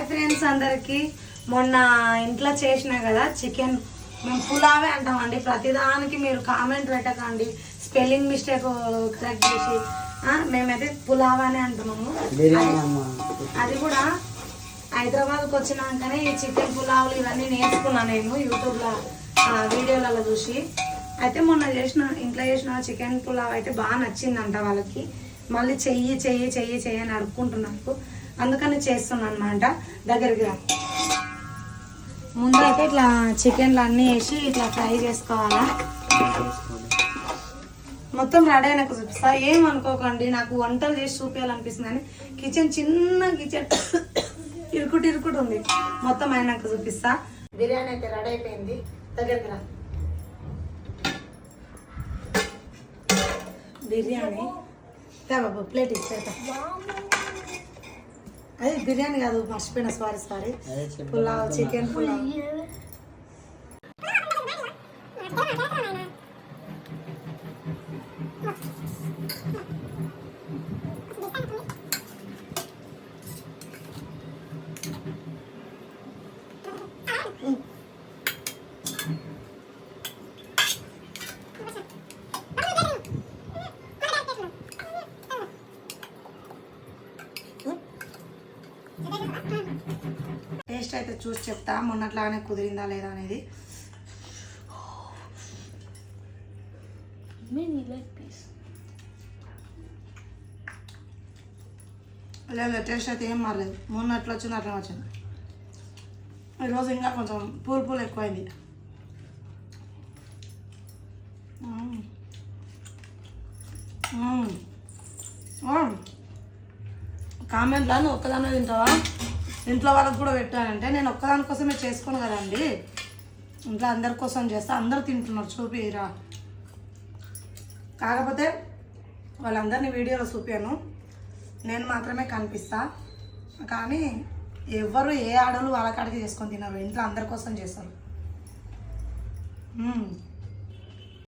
Friends అందరికి మొన్న ఇంట్లో చేసిన కదా చికెన్ మేము పులావే అంటామండి. ప్రతిదానికి మీరు కామెంట్ పెట్టకండి, స్పెల్లింగ్ మిస్టేక్ కరెక్ట్ చేసి. మేమైతే పులావానే అంటున్నాము. అది కూడా హైదరాబాద్కి వచ్చినాకనే ఈ చికెన్ పులావులు ఇవన్నీ నేర్చుకున్నాను నేను యూట్యూబ్లో వీడియోలలో చూసి. అయితే మొన్న ఇంట్లో చేసిన చికెన్ పులావ్ అయితే బాగా నచ్చిందంట వాళ్ళకి. మళ్ళీ చెయ్యి చెయ్యి చెయ్యి చెయ్యి అని అడుక్కుంటున్నారు, అందుకని చేస్తున్నాను అనమాట. దగ్గరికి ముందు అయితే ఇట్లా చికెన్లు అన్నీ వేసి ఇట్లా ఫ్రై చేసుకోవాలా. మొత్తం రెడీ అయినాక చూపిస్తా. ఏమనుకోకండి, నాకు వంటలు చేసి చూపించాలనిపిస్తుంది కానీ కిచెన్ చిన్న కిచెన్ ఇరుకుటి ఉంది. మొత్తం అయినాక చూపిస్తా. బిర్యానీ అయితే రెడీ అయిపోయింది. దగ్గరికి రా. బిర్యానీ బాబు ప్లేట్ ఇచ్చేత. అది బిర్యానీ కాదు, మర్చిపోయినా. Sorry. Pulao, chicken pulao. Taste అయితే చూసి చెప్తా, మొన్నట్లానే కుదిరిందా లేదా అనేది. లేదు, టేస్ట్ అయితే ఏం మారలేదు. మొన్నట్లు వచ్చింది అట్లా వచ్చింది. ఈరోజు ఇంకా కొంచెం పూలు ఎక్కువైంది. కామెంట్లో నువ్వు ఒక్కదానే తింటావా, ఇంట్లో వాళ్ళకి కూడా పెట్టానంటే నేను ఒక్కదాని కోసమే చేసుకోను కదండి. ఇంట్లో అందరి కోసం చేస్తా, అందరు తింటున్నారు. చూపిరా. కాకపోతే వాళ్ళందరినీ వీడియోలో చూపాను, నేను మాత్రమే కనిపిస్తా. కానీ ఎవరు ఏ ఆడలు వాళ్ళ కాడికి చేసుకొని తినరు, ఇంట్లో అందరి కోసం చేస్తారు.